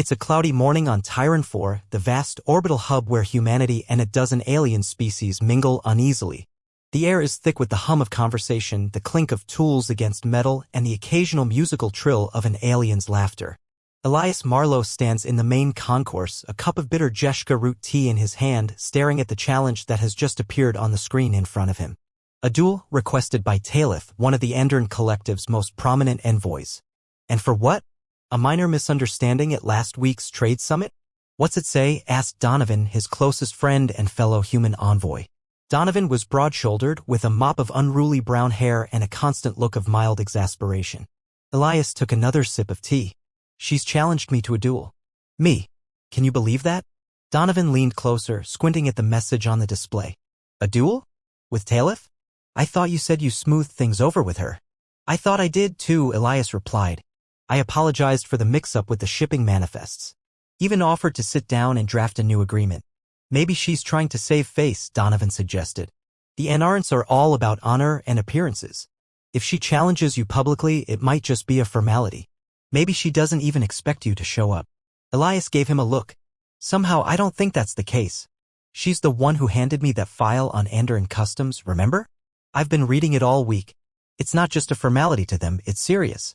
It's a cloudy morning on Tyran 4, the vast orbital hub where humanity and a dozen alien species mingle uneasily. The air is thick with the hum of conversation, the clink of tools against metal, and the occasional musical trill of an alien's laughter. Elias Marlowe stands in the main concourse, a cup of bitter Jeshka root tea in his hand, staring at the challenge that has just appeared on the screen in front of him. A duel requested by Talith, one of the Andern Collective's most prominent envoys. And for what? A minor misunderstanding at last week's trade summit? What's it say? Asked Donovan, his closest friend and fellow human envoy. Donovan was broad-shouldered, with a mop of unruly brown hair and a constant look of mild exasperation. Elias took another sip of tea. She's challenged me to a duel. Me? Can you believe that? Donovan leaned closer, squinting at the message on the display. A duel? With Talith? I thought you said you smoothed things over with her. I thought I did too, Elias replied. I apologized for the mix-up with the shipping manifests. Even offered to sit down and draft a new agreement. Maybe she's trying to save face, Donovan suggested. The Anarans are all about honor and appearances. If she challenges you publicly, it might just be a formality. Maybe she doesn't even expect you to show up. Elias gave him a look. Somehow I don't think that's the case. She's the one who handed me that file on Andern customs, remember? I've been reading it all week. It's not just a formality to them, it's serious.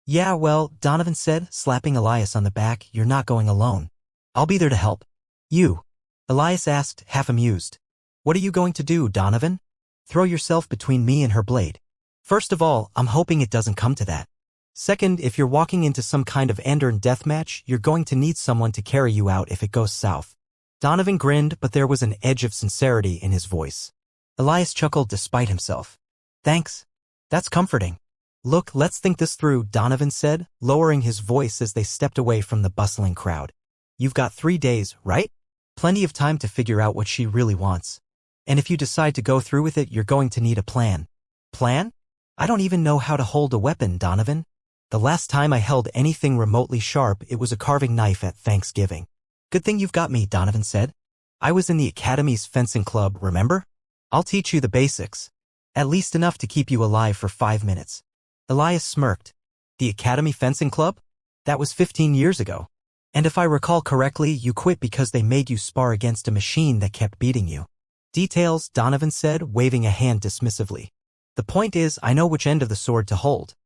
Yeah, well, Donovan said, slapping Elias on the back, you're not going alone. I'll be there to help. You? Elias asked, half amused. What are you going to do, Donovan? Throw yourself between me and her blade. First of all, I'm hoping it doesn't come to that. Second, if you're walking into some kind of Andern deathmatch, you're going to need someone to carry you out if it goes south. Donovan grinned, but there was an edge of sincerity in his voice. Elias chuckled despite himself. Thanks. That's comforting. Look, let's think this through, Donovan said, lowering his voice as they stepped away from the bustling crowd. You've got 3 days, right? Plenty of time to figure out what she really wants. And if you decide to go through with it, you're going to need a plan. Plan? I don't even know how to hold a weapon, Donovan. The last time I held anything remotely sharp, it was a carving knife at Thanksgiving. Good thing you've got me, Donovan said. I was in the Academy's fencing club, remember? I'll teach you the basics. At least enough to keep you alive for 5 minutes. Elias smirked. The Academy Fencing Club? That was 15 years ago. And if I recall correctly, you quit because they made you spar against a machine that kept beating you. Details, Donovan said, waving a hand dismissively. The point is, I know which end of the sword to hold.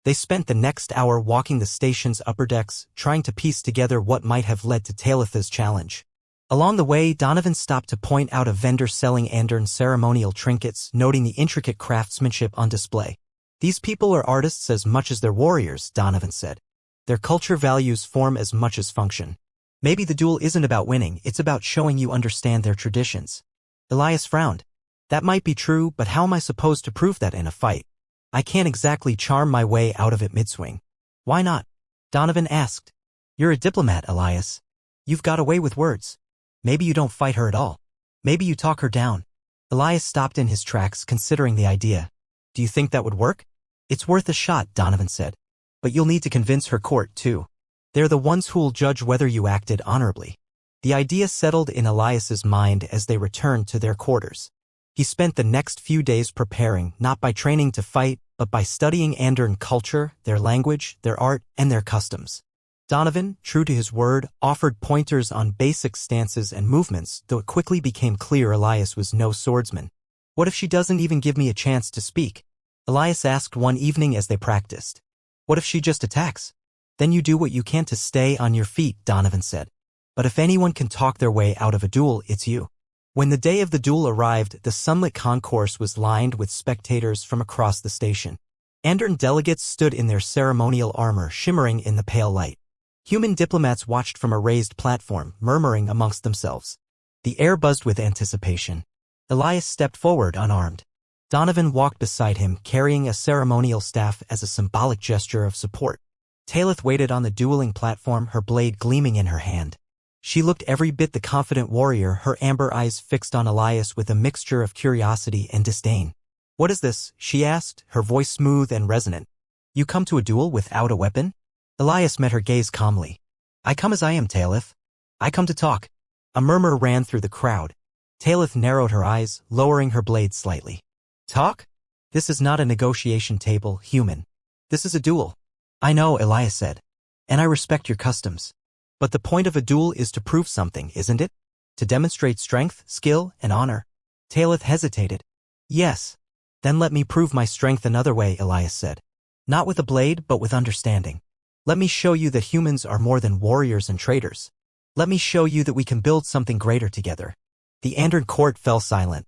They spent the next hour walking the station's upper decks, trying to piece together what might have led to Talith's challenge. Along the way, Donovan stopped to point out a vendor selling Andern ceremonial trinkets, noting the intricate craftsmanship on display. These people are artists as much as they're warriors, Donovan said. Their culture values form as much as function. Maybe the duel isn't about winning, it's about showing you understand their traditions. Elias frowned. That might be true, but how am I supposed to prove that in a fight? I can't exactly charm my way out of it mid-swing. Why not? Donovan asked. You're a diplomat, Elias. You've got a way with words. Maybe you don't fight her at all. Maybe you talk her down. Elias stopped in his tracks, considering the idea. Do you think that would work? It's worth a shot, Donovan said. But you'll need to convince her court, too. They're the ones who'll judge whether you acted honorably. The idea settled in Elias's mind as they returned to their quarters. He spent the next few days preparing, not by training to fight, but by studying Andern culture, their language, their art, and their customs. Donovan, true to his word, offered pointers on basic stances and movements, though it quickly became clear Elias was no swordsman. What if she doesn't even give me a chance to speak? Elias asked one evening as they practiced. What if she just attacks? Then you do what you can to stay on your feet, Donovan said. But if anyone can talk their way out of a duel, it's you. When the day of the duel arrived, the sunlit concourse was lined with spectators from across the station. Andern delegates stood in their ceremonial armor, shimmering in the pale light. Human diplomats watched from a raised platform, murmuring amongst themselves. The air buzzed with anticipation. Elias stepped forward unarmed. Donovan walked beside him, carrying a ceremonial staff as a symbolic gesture of support. Talith waited on the dueling platform, her blade gleaming in her hand. She looked every bit the confident warrior, her amber eyes fixed on Elias with a mixture of curiosity and disdain. What is this? She asked, her voice smooth and resonant. You come to a duel without a weapon? Elias met her gaze calmly. I come as I am, Talith. I come to talk. A murmur ran through the crowd. Talith narrowed her eyes, lowering her blade slightly. Talk? This is not a negotiation table, human. This is a duel. I know, Elias said. And I respect your customs. But the point of a duel is to prove something, isn't it? To demonstrate strength, skill, and honor. Talith hesitated. Yes. Then let me prove my strength another way, Elias said. Not with a blade, but with understanding. Let me show you that humans are more than warriors and traders. Let me show you that we can build something greater together. The Andern court fell silent.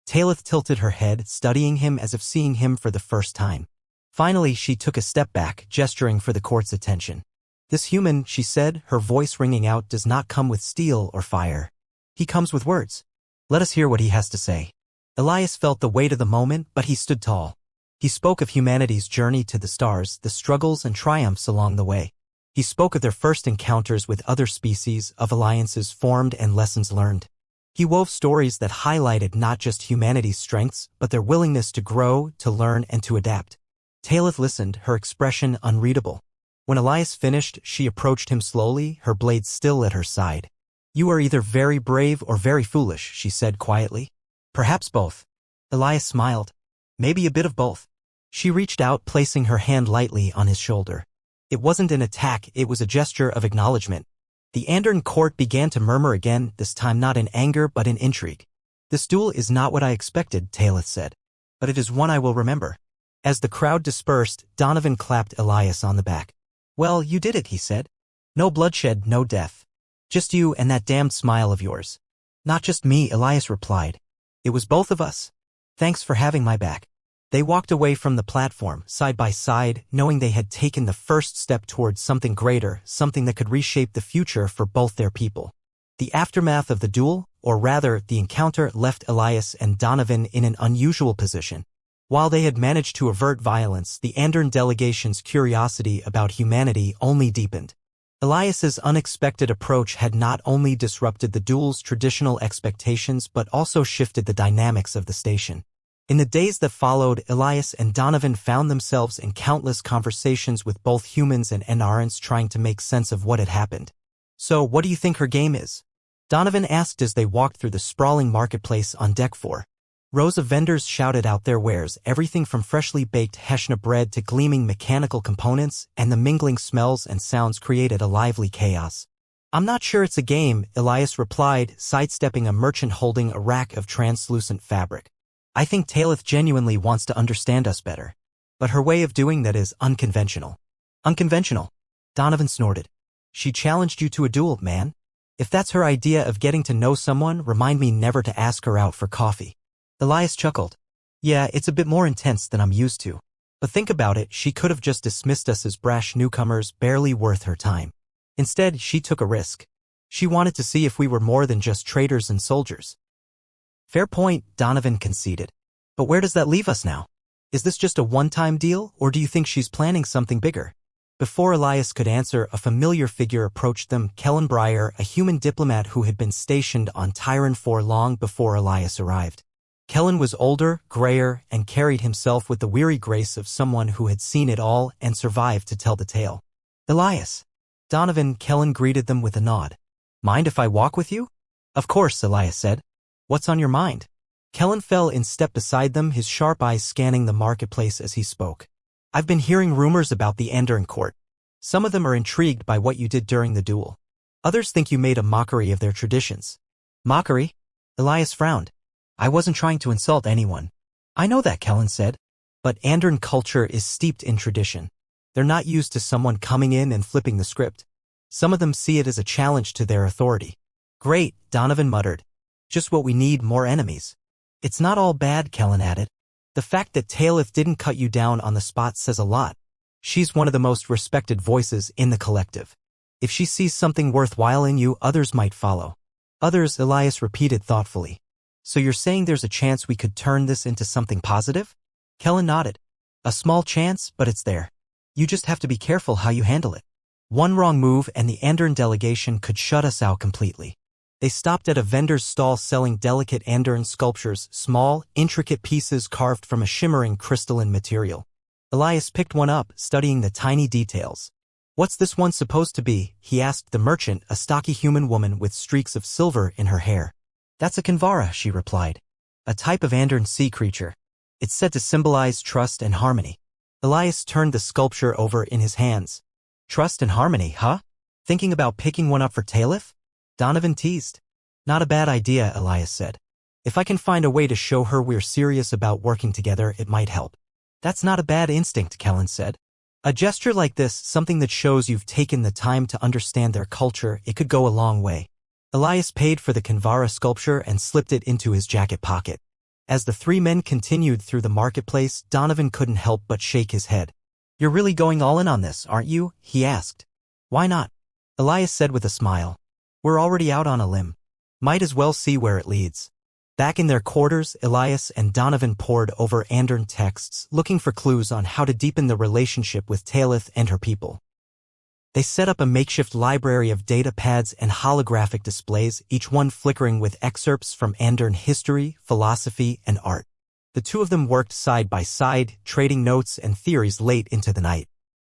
Talith tilted her head, studying him as if seeing him for the first time. Finally, she took a step back, gesturing for the court's attention. This human, she said, her voice ringing out, does not come with steel or fire. He comes with words. Let us hear what he has to say. Elias felt the weight of the moment, but he stood tall. He spoke of humanity's journey to the stars, the struggles and triumphs along the way. He spoke of their first encounters with other species, of alliances formed and lessons learned. He wove stories that highlighted not just humanity's strengths, but their willingness to grow, to learn, and to adapt. Talith listened, her expression unreadable. When Elias finished, she approached him slowly, her blade still at her side. You are either very brave or very foolish, she said quietly. Perhaps both. Elias smiled. Maybe a bit of both. She reached out, placing her hand lightly on his shoulder. It wasn't an attack, it was a gesture of acknowledgement. The Andern court began to murmur again, this time not in anger but in intrigue. This duel is not what I expected, Talith said. But it is one I will remember. As the crowd dispersed, Donovan clapped Elias on the back. Well, you did it, he said. No bloodshed, no death. Just you and that damned smile of yours. Not just me, Elias replied. It was both of us. Thanks for having my back. They walked away from the platform, side by side, knowing they had taken the first step towards something greater, something that could reshape the future for both their people. The aftermath of the duel, or rather, the encounter, left Elias and Donovan in an unusual position. While they had managed to avert violence, the Andern delegation's curiosity about humanity only deepened. Elias's unexpected approach had not only disrupted the duel's traditional expectations but also shifted the dynamics of the station. In the days that followed, Elias and Donovan found themselves in countless conversations with both humans and Narrans trying to make sense of what had happened. So, what do you think her game is? Donovan asked as they walked through the sprawling marketplace on Deck 4. Rows of vendors shouted out their wares, everything from freshly baked Heshna bread to gleaming mechanical components, and the mingling smells and sounds created a lively chaos. I'm not sure it's a game, Elias replied, sidestepping a merchant holding a rack of translucent fabric. I think Talith genuinely wants to understand us better. But her way of doing that is unconventional. Unconventional? Donovan snorted. She challenged you to a duel, man. If that's her idea of getting to know someone, remind me never to ask her out for coffee. Elias chuckled. Yeah, it's a bit more intense than I'm used to. But think about it, she could have just dismissed us as brash newcomers, barely worth her time. Instead, she took a risk. She wanted to see if we were more than just traders and soldiers. Fair point, Donovan conceded. But where does that leave us now? Is this just a one-time deal, or do you think she's planning something bigger? Before Elias could answer, a familiar figure approached them, Kellen Breyer, a human diplomat who had been stationed on Tyran 4 long before Elias arrived. Kellen was older, grayer, and carried himself with the weary grace of someone who had seen it all and survived to tell the tale. Elias. Donovan, Kellen greeted them with a nod. Mind if I walk with you? Of course, Elias said. What's on your mind? Kellen fell in step beside them, his sharp eyes scanning the marketplace as he spoke. I've been hearing rumors about the Andern court. Some of them are intrigued by what you did during the duel. Others think you made a mockery of their traditions. Mockery? Elias frowned. I wasn't trying to insult anyone. I know that, Kellen said. But Andern culture is steeped in tradition. They're not used to someone coming in and flipping the script. Some of them see it as a challenge to their authority. Great, Donovan muttered. Just what we need, more enemies. It's not all bad, Kellen added. The fact that Talith didn't cut you down on the spot says a lot. She's one of the most respected voices in the collective. If she sees something worthwhile in you, others might follow. Others, Elias repeated thoughtfully. So you're saying there's a chance we could turn this into something positive? Kellen nodded. A small chance, but it's there. You just have to be careful how you handle it. One wrong move and the Andern delegation could shut us out completely. They stopped at a vendor's stall selling delicate Andern sculptures, small, intricate pieces carved from a shimmering crystalline material. Elias picked one up, studying the tiny details. What's this one supposed to be? He asked the merchant, a stocky human woman with streaks of silver in her hair. That's a Kinvara, she replied. A type of Andern sea creature. It's said to symbolize trust and harmony. Elias turned the sculpture over in his hands. Trust and harmony, huh? Thinking about picking one up for Talith? Donovan teased. Not a bad idea, Elias said. If I can find a way to show her we're serious about working together, it might help. That's not a bad instinct, Kellen said. A gesture like this, something that shows you've taken the time to understand their culture, it could go a long way. Elias paid for the Kinvara sculpture and slipped it into his jacket pocket. As the three men continued through the marketplace, Donovan couldn't help but shake his head. You're really going all in on this, aren't you? He asked. Why not? Elias said with a smile. We're already out on a limb. Might as well see where it leads. Back in their quarters, Elias and Donovan pored over Andern texts, looking for clues on how to deepen the relationship with Talith and her people. They set up a makeshift library of data pads and holographic displays, each one flickering with excerpts from Andern history, philosophy, and art. The two of them worked side by side, trading notes and theories late into the night.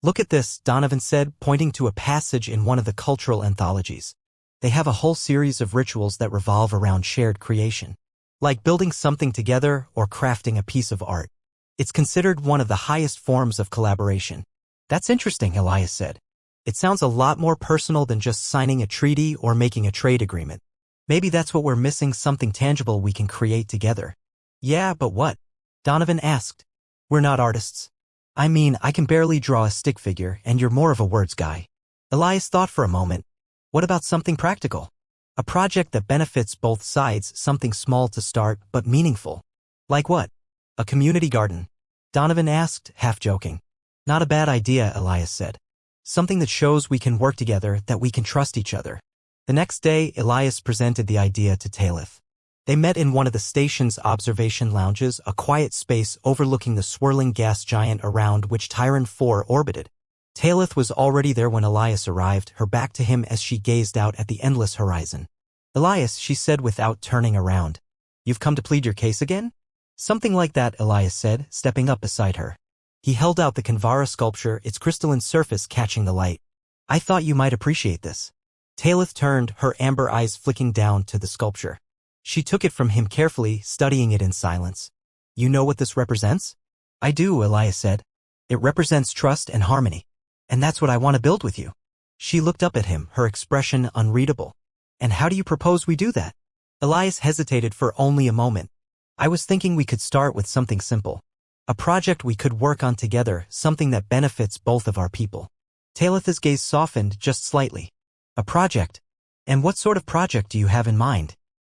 Look at this, Donovan said, pointing to a passage in one of the cultural anthologies. They have a whole series of rituals that revolve around shared creation. Like building something together or crafting a piece of art. It's considered one of the highest forms of collaboration. That's interesting, Elias said. It sounds a lot more personal than just signing a treaty or making a trade agreement. Maybe that's what we're missing, something tangible we can create together. Yeah, but what? Donovan asked. We're not artists. I mean, I can barely draw a stick figure, and you're more of a words guy. Elias thought for a moment. What about something practical? A project that benefits both sides, something small to start, but meaningful. Like what? A community garden? Donovan asked, half joking. Not a bad idea, Elias said. Something that shows we can work together, that we can trust each other. The next day, Elias presented the idea to Talith. They met in one of the station's observation lounges, a quiet space overlooking the swirling gas giant around which Tyran 4 orbited. Talith was already there when Elias arrived, her back to him as she gazed out at the endless horizon. Elias, she said without turning around. You've come to plead your case again? Something like that, Elias said, stepping up beside her. He held out the Kinvara sculpture, its crystalline surface catching the light. I thought you might appreciate this. Talith turned, her amber eyes flicking down to the sculpture. She took it from him carefully, studying it in silence. You know what this represents? I do, Elias said. It represents trust and harmony. And that's what I want to build with you. She looked up at him, her expression unreadable. And how do you propose we do that? Elias hesitated for only a moment. I was thinking we could start with something simple. A project we could work on together, something that benefits both of our people. Talith's gaze softened just slightly. A project? And what sort of project do you have in mind?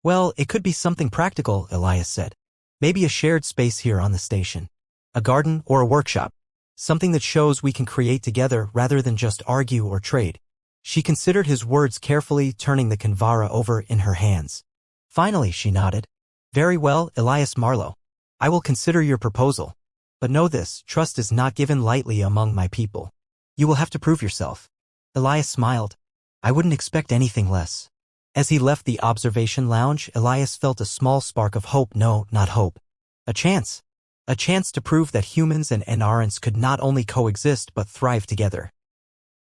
Well, it could be something practical, Elias said. Maybe a shared space here on the station. A garden or a workshop. Something that shows we can create together rather than just argue or trade. She considered his words carefully, turning the Kinvara over in her hands. Finally, she nodded. Very well, Elias Marlowe. I will consider your proposal. But know this, trust is not given lightly among my people. You will have to prove yourself. Elias smiled. I wouldn't expect anything less. As he left the observation lounge, Elias felt a small spark of hope. No, not hope. A chance. A chance to prove that humans and Narrans could not only coexist but thrive together.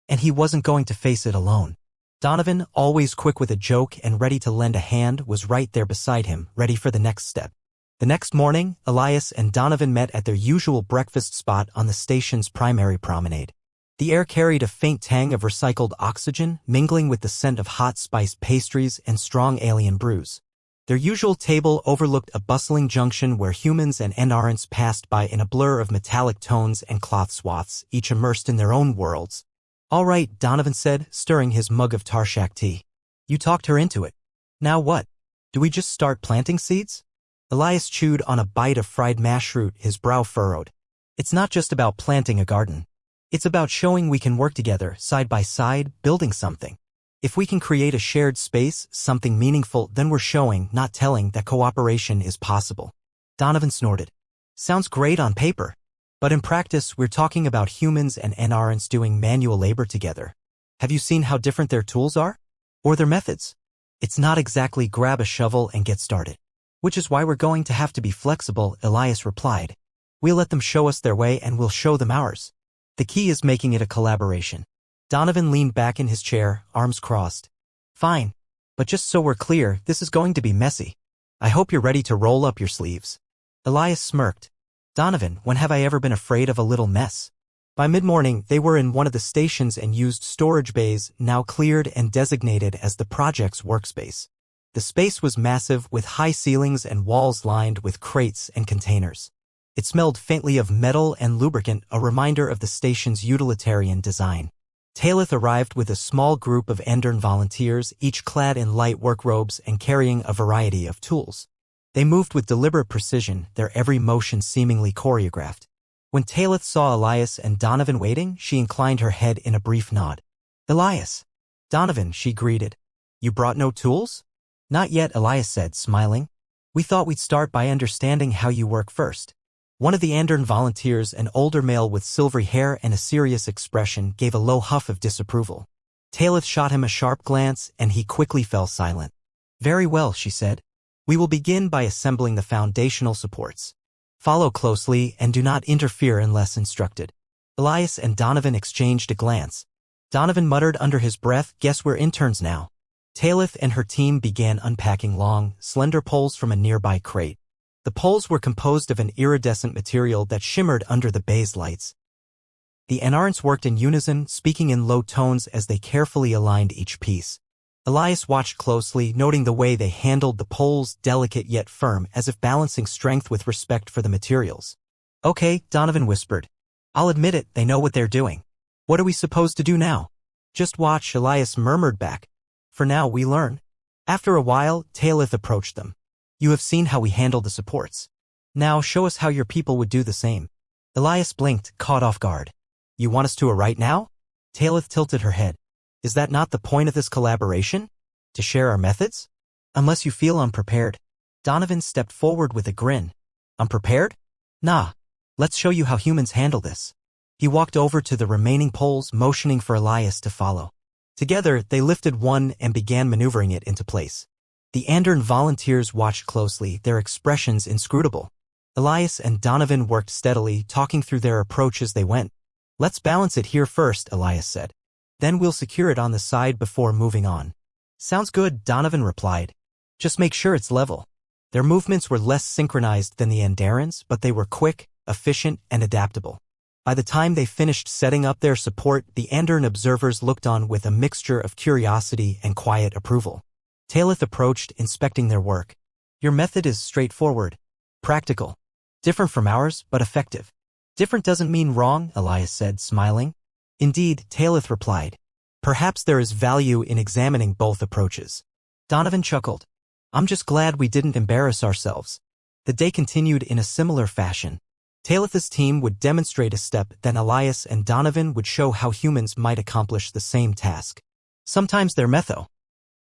And he wasn't going to face it alone. Donovan, always quick with a joke and ready to lend a hand, was right there beside him, ready for the next step. The next morning, Elias and Donovan met at their usual breakfast spot on the station's primary promenade. The air carried a faint tang of recycled oxygen, mingling with the scent of hot spiced pastries and strong alien brews. Their usual table overlooked a bustling junction where humans and Narrans passed by in a blur of metallic tones and cloth swaths, each immersed in their own worlds. All right, Donovan said, stirring his mug of Tarshak tea. You talked her into it. Now what? Do we just start planting seeds? Elias chewed on a bite of fried mashroot, his brow furrowed. It's not just about planting a garden. It's about showing we can work together, side by side, building something. If we can create a shared space, something meaningful, then we're showing, not telling, that cooperation is possible. Donovan snorted. Sounds great on paper. But in practice, we're talking about humans and Narrans doing manual labor together. Have you seen how different their tools are? Or their methods? It's not exactly grab a shovel and get started. Which is why we're going to have to be flexible, Elias replied. We'll let them show us their way and we'll show them ours. The key is making it a collaboration. Donovan leaned back in his chair, arms crossed. Fine. But just so we're clear, this is going to be messy. I hope you're ready to roll up your sleeves. Elias smirked. Donovan, when have I ever been afraid of a little mess? By mid-morning, they were in one of the stations and used storage bays, now cleared and designated as the project's workspace. The space was massive, with high ceilings and walls lined with crates and containers. It smelled faintly of metal and lubricant, a reminder of the station's utilitarian design. Talith arrived with a small group of Andern volunteers, each clad in light work robes and carrying a variety of tools. They moved with deliberate precision, their every motion seemingly choreographed. When Talith saw Elias and Donovan waiting, she inclined her head in a brief nod. "Elias." "Donovan," she greeted. "You brought no tools?" "Not yet," Elias said, smiling. "We thought we'd start by understanding how you work first." One of the Andern volunteers, an older male with silvery hair and a serious expression, gave a low huff of disapproval. Talith shot him a sharp glance, and he quickly fell silent. "Very well," she said. "We will begin by assembling the foundational supports. Follow closely and do not interfere unless instructed." Elias and Donovan exchanged a glance. Donovan muttered under his breath, "Guess we're interns now." Talith and her team began unpacking long, slender poles from a nearby crate. The poles were composed of an iridescent material that shimmered under the bay's lights. The Anarans worked in unison, speaking in low tones as they carefully aligned each piece. Elias watched closely, noting the way they handled the poles, delicate yet firm, as if balancing strength with respect for the materials. "Okay," Donovan whispered. "I'll admit it, they know what they're doing. What are we supposed to do now?" "Just watch," Elias murmured back. "For now, we learn." After a while, Talith approached them. "You have seen how we handle the supports. Now show us how your people would do the same." Elias blinked, caught off guard. "You want us to right now?" Talith tilted her head. "Is that not the point of this collaboration? To share our methods? Unless you feel unprepared." Donovan stepped forward with a grin. "Unprepared? Nah. Let's show you how humans handle this." He walked over to the remaining poles, motioning for Elias to follow. Together, they lifted one and began maneuvering it into place. The Andern volunteers watched closely, their expressions inscrutable. Elias and Donovan worked steadily, talking through their approach as they went. "Let's balance it here first," Elias said. "Then we'll secure it on the side before moving on." "Sounds good," Donovan replied. "Just make sure it's level." Their movements were less synchronized than the Andarans, but they were quick, efficient, and adaptable. By the time they finished setting up their support, the Andern observers looked on with a mixture of curiosity and quiet approval. Talith approached, inspecting their work. "Your method is straightforward. Practical. Different from ours, but effective." "Different doesn't mean wrong," Elias said, smiling. "Indeed," Talith replied. "Perhaps there is value in examining both approaches." Donovan chuckled. "I'm just glad we didn't embarrass ourselves." The day continued in a similar fashion. Talith's team would demonstrate a step, then Elias and Donovan would show how humans might accomplish the same task. Sometimes their method.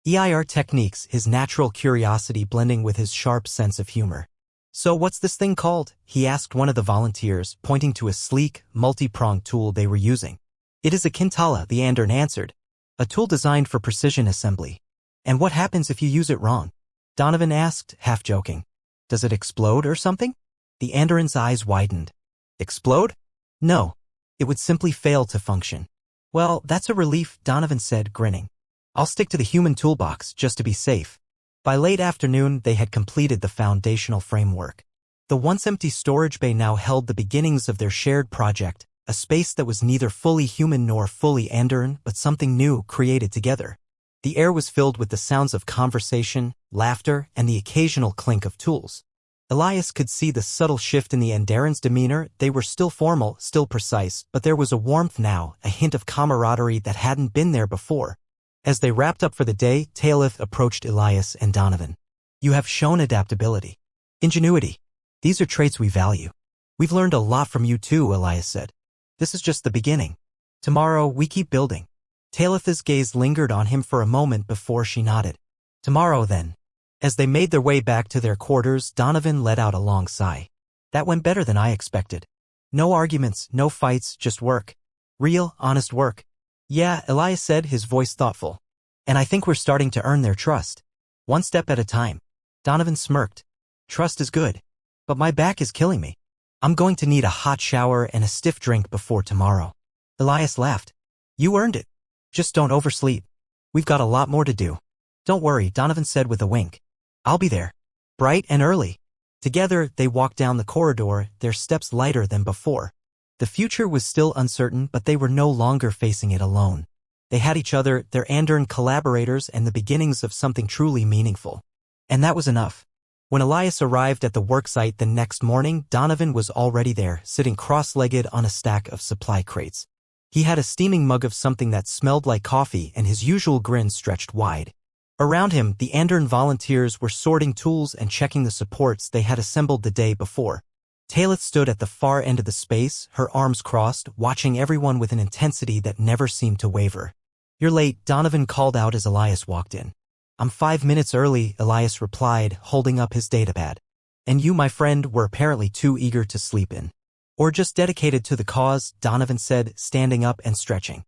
EIR techniques, his natural curiosity blending with his sharp sense of humor. "So what's this thing called?" he asked one of the volunteers, pointing to a sleek, multi-pronged tool they were using. "It is a Kintala," the Andern answered. "A tool designed for precision assembly." "And what happens if you use it wrong?" Donovan asked, half joking. "Does it explode or something?" The Andaran's eyes widened. "Explode? No. It would simply fail to function." "Well, that's a relief," Donovan said, grinning. "I'll stick to the human toolbox, just to be safe." By late afternoon, they had completed the foundational framework. The once empty storage bay now held the beginnings of their shared project, a space that was neither fully human nor fully Andern, but something new created together. The air was filled with the sounds of conversation, laughter, and the occasional clink of tools. Elias could see the subtle shift in the Andaran's demeanor. They were still formal, still precise, but there was a warmth now, a hint of camaraderie that hadn't been there before. As they wrapped up for the day, Talith approached Elias and Donovan. "You have shown adaptability. Ingenuity. These are traits we value. We've learned a lot from you too," Elias said. "This is just the beginning. Tomorrow, we keep building." Talith's gaze lingered on him for a moment before she nodded. "Tomorrow, then." As they made their way back to their quarters, Donovan let out a long sigh. "That went better than I expected. No arguments, no fights, just work. Real, honest work." "Yeah," Elias said, his voice thoughtful. "And I think we're starting to earn their trust. One step at a time." Donovan smirked. "Trust is good. But my back is killing me. I'm going to need a hot shower and a stiff drink before tomorrow." Elias laughed. "You earned it. Just don't oversleep. We've got a lot more to do." "Don't worry," Donovan said with a wink. "I'll be there. Bright and early." Together, they walked down the corridor, their steps lighter than before. The future was still uncertain, but they were no longer facing it alone. They had each other, their Andern collaborators, and the beginnings of something truly meaningful. And that was enough. When Elias arrived at the worksite the next morning, Donovan was already there, sitting cross-legged on a stack of supply crates. He had a steaming mug of something that smelled like coffee, and his usual grin stretched wide. Around him, the Andern volunteers were sorting tools and checking the supports they had assembled the day before. Talith stood at the far end of the space, her arms crossed, watching everyone with an intensity that never seemed to waver. "You're late," Donovan called out as Elias walked in. "I'm 5 minutes early," Elias replied, holding up his datapad. "And you, my friend, were apparently too eager to sleep in. Or just dedicated to the cause," Donovan said, standing up and stretching.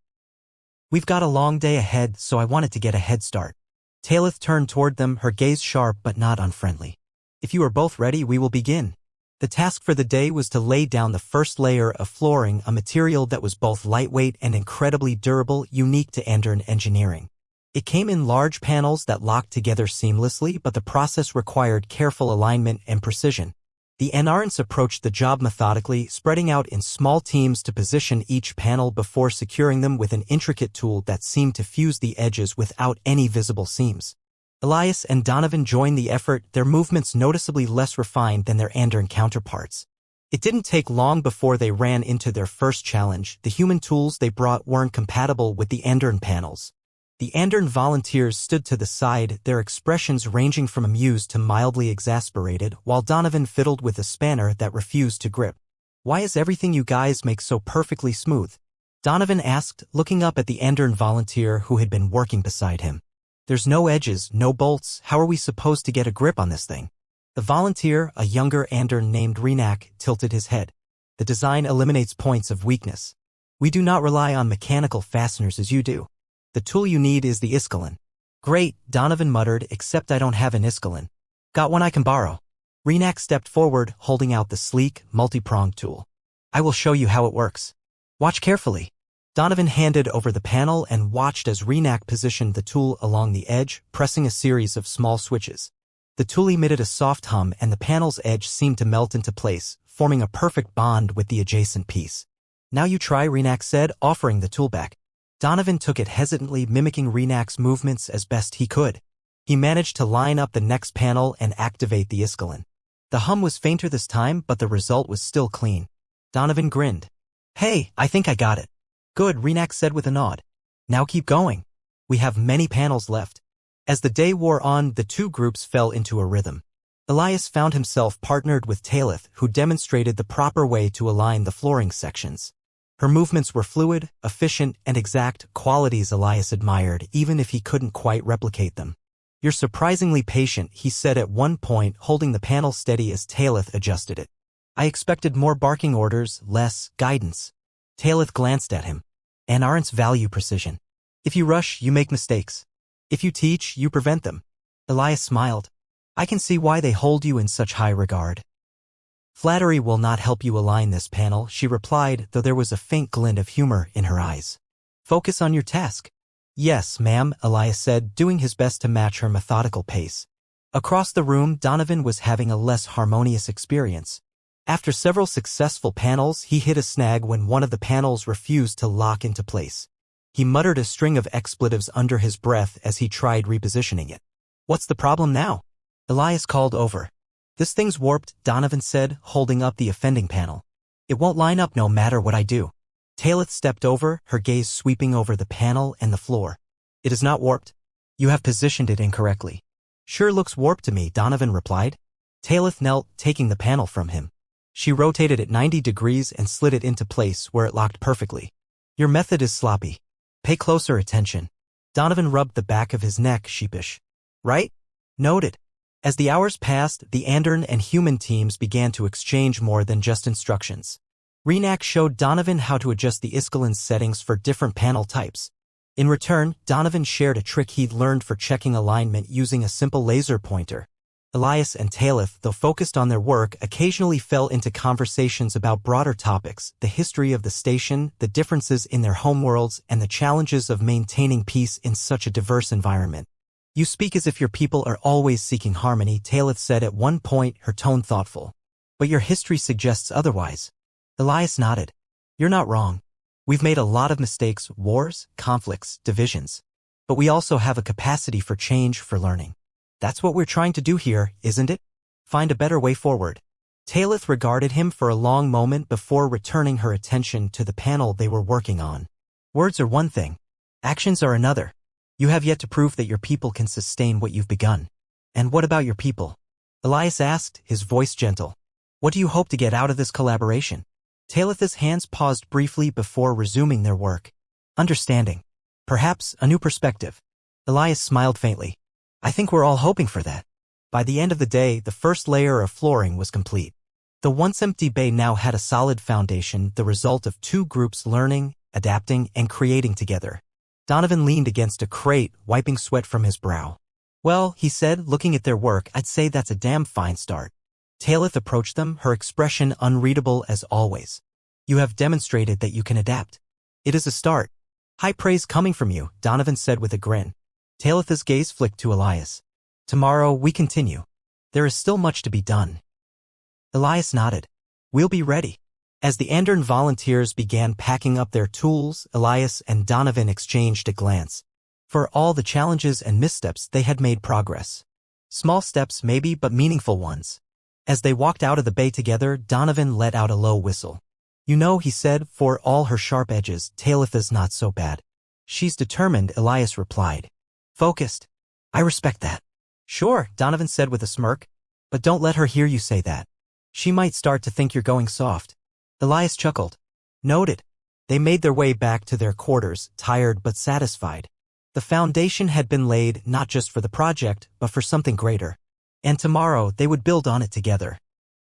"We've got a long day ahead, so I wanted to get a head start." Talith turned toward them, her gaze sharp but not unfriendly. "If you are both ready, we will begin." The task for the day was to lay down the first layer of flooring, a material that was both lightweight and incredibly durable, unique to Andern engineering. It came in large panels that locked together seamlessly, but the process required careful alignment and precision. The Anarans approached the job methodically, spreading out in small teams to position each panel before securing them with an intricate tool that seemed to fuse the edges without any visible seams. Elias and Donovan joined the effort, their movements noticeably less refined than their Andern counterparts. It didn't take long before they ran into their first challenge. The human tools they brought weren't compatible with the Andern panels. The Andern volunteers stood to the side, their expressions ranging from amused to mildly exasperated, while Donovan fiddled with a spanner that refused to grip. "Why is everything you guys make so perfectly smooth?" Donovan asked, looking up at the Andern volunteer who had been working beside him. "There's no edges, no bolts. How are we supposed to get a grip on this thing?" The volunteer, a younger Andern named Renak, tilted his head. "The design eliminates points of weakness. We do not rely on mechanical fasteners as you do. The tool you need is the iskalin." "Great," Donovan muttered, "except I don't have an iskalin." "Got one I can borrow." Renak stepped forward, holding out the sleek, multi-pronged tool. "I will show you how it works. Watch carefully." Donovan handed over the panel and watched as Renak positioned the tool along the edge, pressing a series of small switches. The tool emitted a soft hum and the panel's edge seemed to melt into place, forming a perfect bond with the adjacent piece. "Now you try," Renak said, offering the tool back. Donovan took it hesitantly, mimicking Renak's movements as best he could. He managed to line up the next panel and activate the iskalin. The hum was fainter this time, but the result was still clean. Donovan grinned. "Hey, I think I got it." "Good," Renak said with a nod. "Now keep going. We have many panels left." As the day wore on, the two groups fell into a rhythm. Elias found himself partnered with Talith, who demonstrated the proper way to align the flooring sections. Her movements were fluid, efficient, and exact, qualities Elias admired, even if he couldn't quite replicate them. "You're surprisingly patient," he said at one point, holding the panel steady as Talith adjusted it. "I expected more barking orders, less guidance." Talith glanced at him. "Anarans value precision. If you rush, you make mistakes. If you teach, you prevent them." Elias smiled. "I can see why they hold you in such high regard." "Flattery will not help you align this panel," she replied, though there was a faint glint of humor in her eyes. "Focus on your task." "Yes, ma'am," Elias said, doing his best to match her methodical pace. Across the room, Donovan was having a less harmonious experience. After several successful panels, he hit a snag when one of the panels refused to lock into place. He muttered a string of expletives under his breath as he tried repositioning it. "What's the problem now?" Elias called over. "This thing's warped," Donovan said, holding up the offending panel. "It won't line up no matter what I do." Talith stepped over, her gaze sweeping over the panel and the floor. "It is not warped. You have positioned it incorrectly." "Sure looks warped to me," Donovan replied. Talith knelt, taking the panel from him. She rotated it 90 degrees and slid it into place where it locked perfectly. "Your method is sloppy. Pay closer attention." Donovan rubbed the back of his neck, sheepish. "Right? Noted." As the hours passed, the Andern and human teams began to exchange more than just instructions. Renak showed Donovan how to adjust the iskalin settings for different panel types. In return, Donovan shared a trick he'd learned for checking alignment using a simple laser pointer. Elias and Talith, though focused on their work, occasionally fell into conversations about broader topics, the history of the station, the differences in their homeworlds, and the challenges of maintaining peace in such a diverse environment. "You speak as if your people are always seeking harmony," Talith said at one point, her tone thoughtful. "But your history suggests otherwise." Elias nodded. You're not wrong. We've made a lot of mistakes, wars, conflicts, divisions. But we also have a capacity for change, for learning. That's what we're trying to do here, isn't it? Find a better way forward. Talith regarded him for a long moment before returning her attention to the panel they were working on. Words are one thing. Actions are another. You have yet to prove that your people can sustain what you've begun. And what about your people? Elias asked, his voice gentle. What do you hope to get out of this collaboration? Talith's hands paused briefly before resuming their work. Understanding. Perhaps a new perspective. Elias smiled faintly. I think we're all hoping for that. By the end of the day, the first layer of flooring was complete. The once empty bay now had a solid foundation, the result of two groups learning, adapting, and creating together. Donovan leaned against a crate, wiping sweat from his brow. Well, he said, looking at their work, I'd say that's a damn fine start. Talith approached them, her expression unreadable as always. You have demonstrated that you can adapt. It is a start. High praise coming from you, Donovan said with a grin. Talith's gaze flicked to Elias. Tomorrow, we continue. There is still much to be done. Elias nodded. We'll be ready. As the Andern volunteers began packing up their tools, Elias and Donovan exchanged a glance. For all the challenges and missteps, they had made progress. Small steps maybe, but meaningful ones. As they walked out of the bay together, Donovan let out a low whistle. You know, he said, for all her sharp edges, Talith is not so bad. She's determined, Elias replied. Focused. I respect that. Sure, Donovan said with a smirk. But don't let her hear you say that. She might start to think you're going soft. Elias chuckled. Noted. They made their way back to their quarters, tired but satisfied. The foundation had been laid not just for the project, but for something greater. And tomorrow they would build on it together.